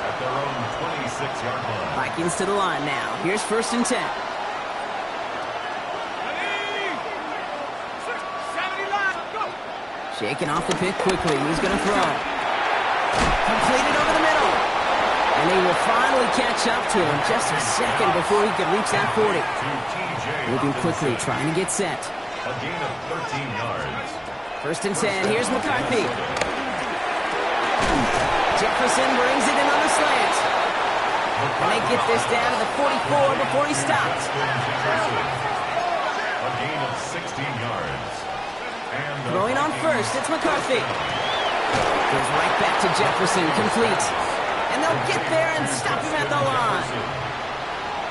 at their own 26-yard line. Vikings to the line now. Here's first and 10. Shaking off the pick quickly. He's going to throw. Completed over the middle. And they will finally catch up to him just a second before he could reach that 40. Moving quickly, trying to get set. A gain of 13 yards. First and 10. Here's McCarthy. Jefferson brings it in on the slant. And they get this down to the 44 before he stops. A gain of 16 yards. And Throwing on first, it's McCarthy. Goes right back to Jefferson, complete. And they'll get there and stop him at the line.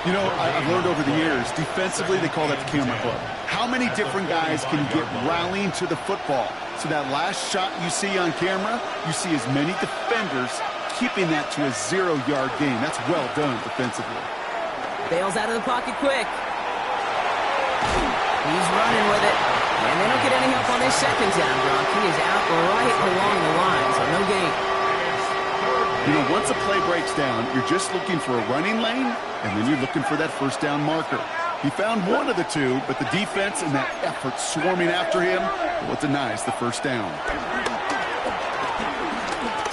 You know, I've learned over the years, defensively, they call that the camera club. How many different guys can get rallying to the football? So that last shot you see on camera, you see as many defenders keeping that to a 0-yard gain. That's well done defensively. Bails out of the pocket quick. He's running with it. And they don't get any help on this second down, Brock. He is out right along the line, so no gain. You know, once a play breaks down, you're just looking for a running lane, and then you're looking for that first down marker. He found one of the two, but the defense and that effort swarming after him, well, it denies the first down.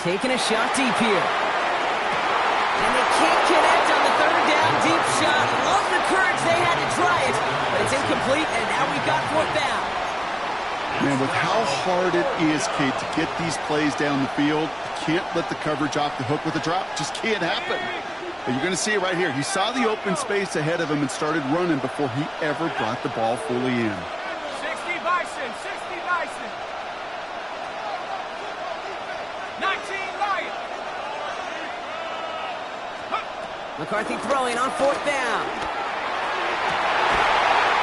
Taking a shot deep here. And they can't connect on the third down deep shot. Love the courage they had to try it, but it's incomplete, and now we've got fourth down. Man, with how hard it is, Kate, to get these plays down the field, you can't let the coverage off the hook with a drop. Just can't happen. But you're going to see it right here. He saw the open space ahead of him and started running before he ever brought the ball fully in. 60 Bison, 60 Bison. 19 Lion. McCarthy throwing on fourth down.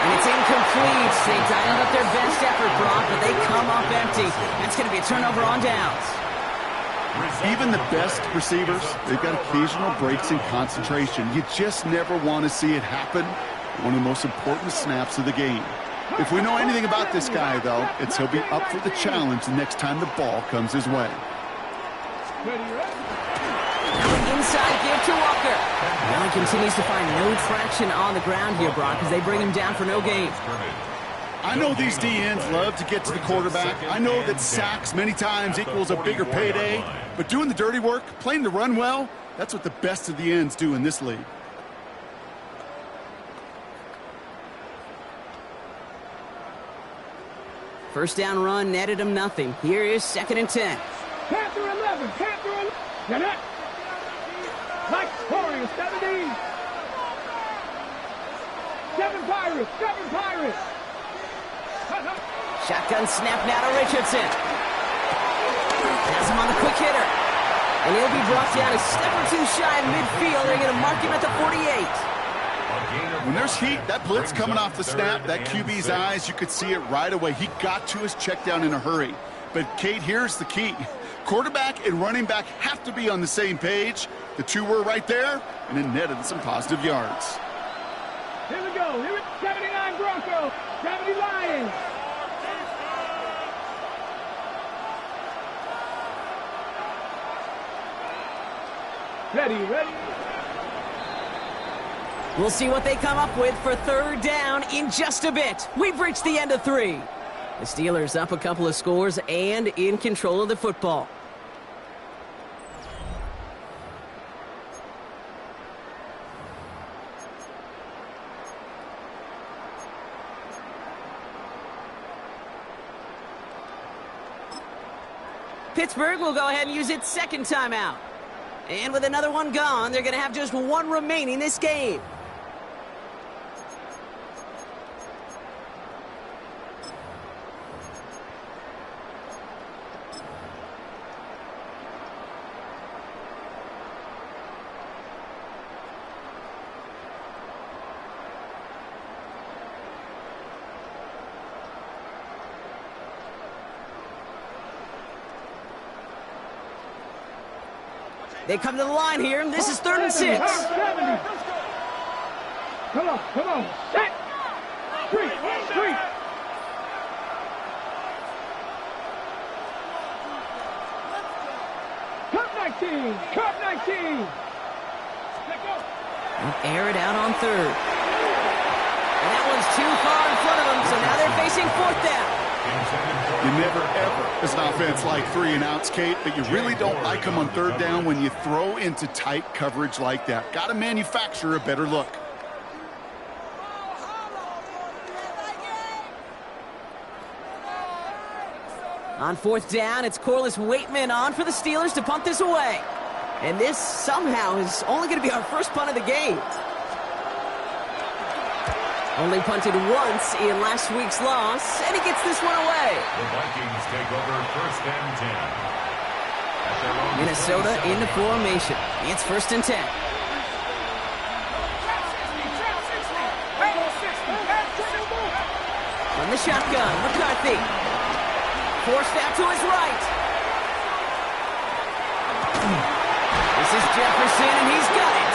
And it's incomplete. They dialed up their best effort, Brock, but they come up empty. That's going to be a turnover on downs. Even the best receivers, they've got occasional breaks in concentration. You just never want to see it happen. One of the most important snaps of the game. If we know anything about this guy, though, it's he'll be up for the challenge the next time the ball comes his way. Now an inside give to Walker. Now he continues to find no traction on the ground here, Brock, as they bring him down for no gain. I know these D-ends love to get to the quarterback. I know that sacks many times equals a bigger payday. But doing the dirty work, playing the run well, that's what the best of the ends do in this league. First down run netted him nothing. Here is 2nd and 10. Panther 11, Panther 11. Jeanette. Mike Warriors, 17. 7 Pirates, 7 Pirates. Shotgun snap now to Richardson. Has him on the quick hitter. And he'll be brought down a step or two shy of midfield. They're going to mark him at the 48. When there's heat, that blitz coming off the snap, that QB's eyes, you could see it right away. He got to his check down in a hurry. But, Kate, here's the key. Quarterback and running back have to be on the same page. The two were right there, and it netted some positive yards. Here we go. Here we 79 Broncos, 70 Lions. Ready. We'll see what they come up with for third down in just a bit. We've reached the end of 3. The Steelers up a couple of scores and in control of the football. Pittsburgh will go ahead and use its second timeout. And with another one gone, they're going to have just one remaining this game. They come to the line here. This is 3rd and 6. Come on. Set. Street. Cut 19. Air it out on 3rd. And that one's too far in front of them, so now they're facing 4th down. You never, ever, as an offense, like 3 and outs, Kate, but you really don't like them on 3rd down when you throw into tight coverage like that. Got to manufacture a better look. On 4th down, it's Corliss Waitman on for the Steelers to punt this away. And this somehow is only going to be our first punt of the game. Only punted once in last week's loss, and he gets this one away. The Vikings take over 1st and 10. Minnesota in the formation. It's 1st and 10. the shotgun. McCarthy. Forced out to his right. This is Jefferson, and he's got it.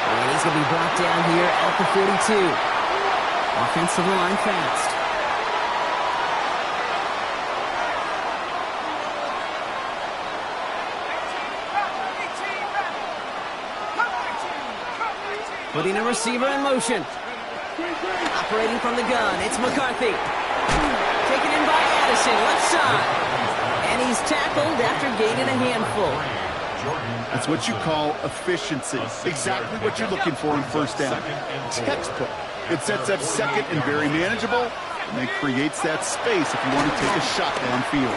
And he's going to be brought down here at the 42. Offensive line fast. Putting a receiver in motion. Operating from the gun, it's McCarthy. Taken in by Addison, left side. And he's tackled after gaining a handful. That's what you call efficiency. Exactly what you're looking for in first down. Textbook. It sets up second and very manageable, and it creates that space if you want to take a shot downfield.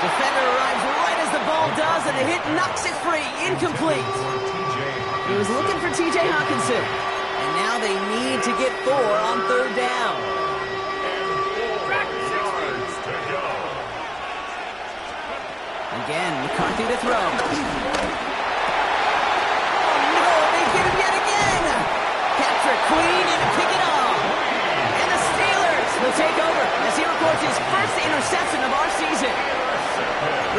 Defender arrives right as the ball does, and the hit knocks it free. Incomplete. He was looking for T.J. Hawkinson, and now they need to get 4 on third down. Again, McCarthy to throw. Oh, no, they get him yet again. Patrick Queen in to pick it off. And the Steelers will take over as he records his first interception of our season.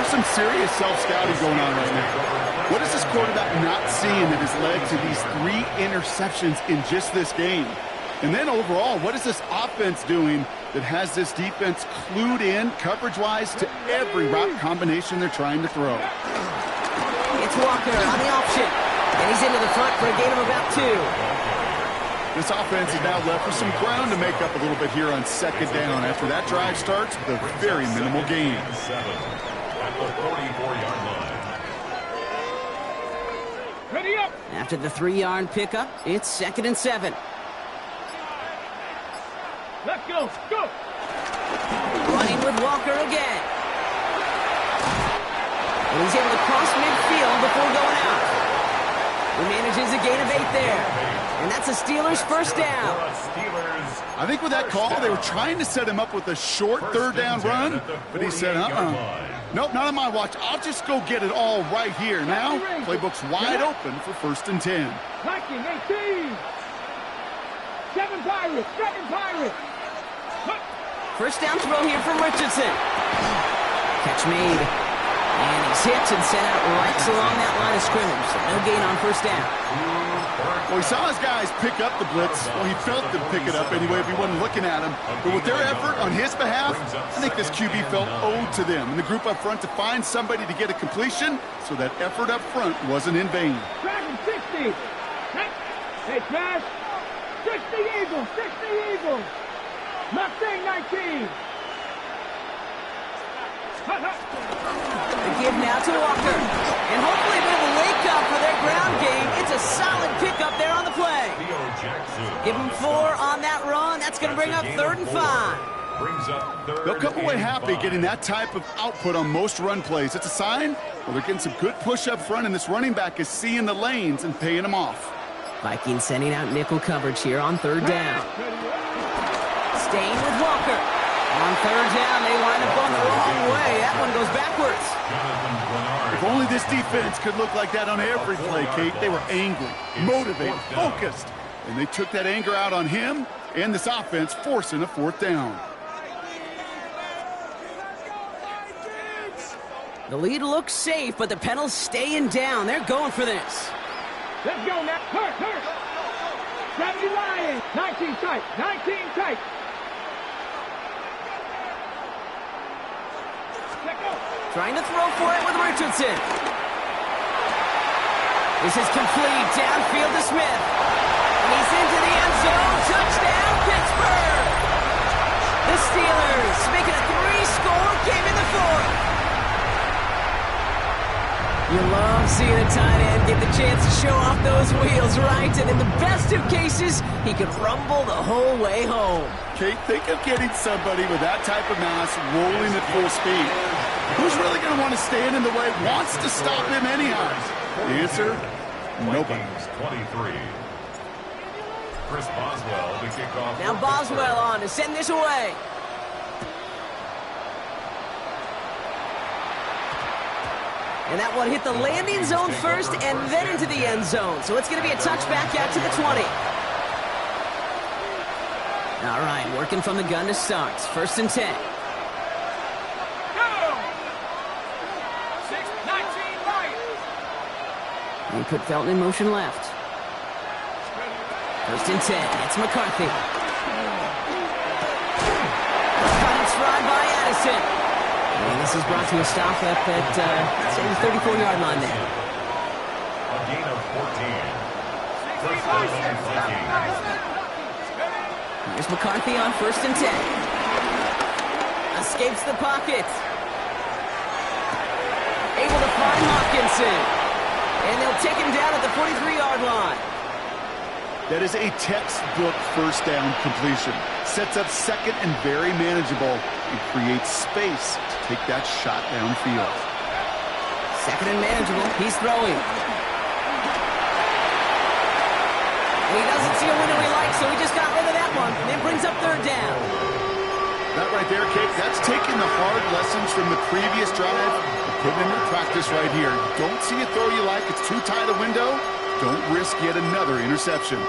There's some serious self-scouting going on right now. What is this quarterback not seeing that has led to these 3 interceptions in just this game? And then overall, what is this offense doing that has this defense clued in, coverage-wise, to every route combination they're trying to throw? It's Walker on the option, and he's into the front for a gain of about 2. This offense is now left with some ground to make up a little bit here on second down after that drive starts with a very minimal gain. At the 44-yard line. Ready up. After the 3-yard pickup, it's 2nd and 7. Let's go. Go. Running with Walker again. And he's able to cross midfield before going out. He manages a gain of 8 there. And that's a Steelers first down. I think with that call, they were trying to set him up with a short third down run, but he said, nope, not on my watch. I'll just go get it all right here. Now, playbook's wide open for 1st and 10. Viking 18. 7 Pirates. 7 Pirates. First down throw here from Richardson. Catch made. And he's hit and sent out right along that line of scrimmage. So no gain on first down. Well, he saw his guys pick up the blitz. Well, he felt them pick it up anyway if he wasn't looking at him. But with their effort on his behalf, I think this QB felt owed to them and the group up front to find somebody to get a completion, so that effort up front wasn't in vain. Dragon 60. Hey, Smash. 60 Eagles. 60 Eagles. Mustang 19. The give now to Walker. And hopefully a bit of a wake-up for their ground game. It's a solid pickup there on the play. Give them 4 on that run. That's going to bring up 3rd and 5. They'll come away happy getting that type of output on most run plays. It's a sign, well, they're getting some good push up front, and this running back is seeing the lanes and paying them off. Vikings sending out nickel coverage here on 3rd down. Staying with Walker. On 3rd down, they line up on the wrong way. That one goes backwards. If only this defense could look like that on every play, Kate. They were angry, motivated, focused. And they took that anger out on him and this offense, forcing a 4th down. The lead looks safe, but the Penals staying down. They're going for this. Let's go now. Hurt. 70 Lions. 19 tight. 19 tight. Trying to throw for it with Richardson. This is complete. Downfield to Smith. And he's into the end zone. Touchdown, Pittsburgh. The Steelers making a 3-score game in the 4th. You love seeing a tight end get the chance to show off those wheels, right? And in the best of cases, he could rumble the whole way home. Kate, think of getting somebody with that type of mass rolling at full speed. Who's really going to want to stand in the way, wants to stop him anyhow? The answer, nobody. 23. Chris Boswell to kick off. Now Boswell on to send this away. And that one hit the landing zone first and then into the end zone. So it's going to be a touchback out to the 20. All right, working from the gun to start. 1st and 10. He put Felton in motion left. 1st and 10. It's McCarthy. Caught it stride by Addison. And this is brought to a stop up at, say, the 34-yard line there. A gain of 14. First down on Vikings. Here's McCarthy on 1st and 10. Escapes the pocket. Able to find Hawkinson. And they'll take him down at the 43-yard line. That is a textbook first down completion. Sets up second and very manageable and creates space to take that shot downfield. Second and manageable. He's throwing. And he doesn't see a window he likes, so he just got rid of that one. And it brings up 3rd down. That right there, Kate, that's taking the hard lessons from the previous drive and putting them into practice right here. Don't see a throw you like. It's too tight a window. Don't risk yet another interception.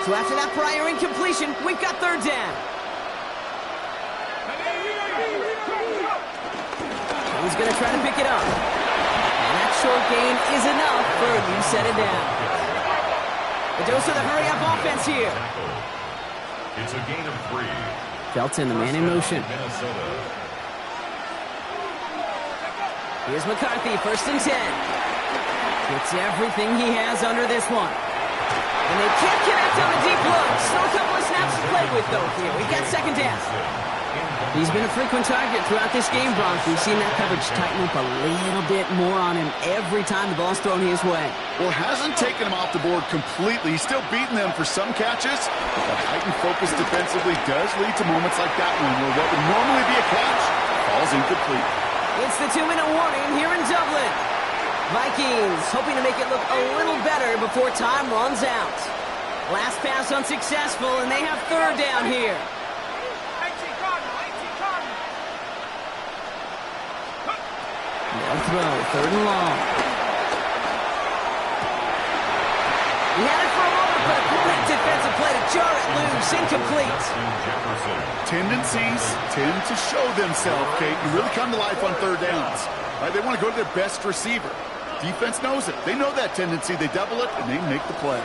So after that prior incompletion, we've got 3rd down. He's going to try to pick it up. And that short gain is enough for a new set it down. A dose of the hurry-up offense here. It's a gain of 3. Felton, the man in motion. Minnesota. Here's McCarthy, 1st and 10. Gets everything he has under this one. And they can't connect on the deep look. Still a couple of snaps to play with, though, here. We've got 2nd down. He's been a frequent target throughout this game, Bronx. We've seen that coverage tighten up a little bit more on him every time the ball's thrown his way. Well, hasn't taken him off the board completely. He's still beating them for some catches, but the heightened focus defensively does lead to moments like that one where what would normally be a catch falls incomplete. It's the 2-minute warning here in Dublin. Vikings hoping to make it look a little better before time runs out. Last pass unsuccessful, and they have 3rd down here. They'll throw, 3rd and long. He had it for a moment, but a great defensive play to jar it loose, incomplete. Tendencies tend to show themselves, Kate. You really come to life on 3rd downs. Right? They want to go to their best receiver. Defense knows it. They know that tendency. They double it, and they make the play.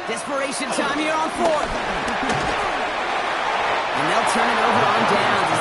Desperation time here on 4th. And they'll turn it over on downs.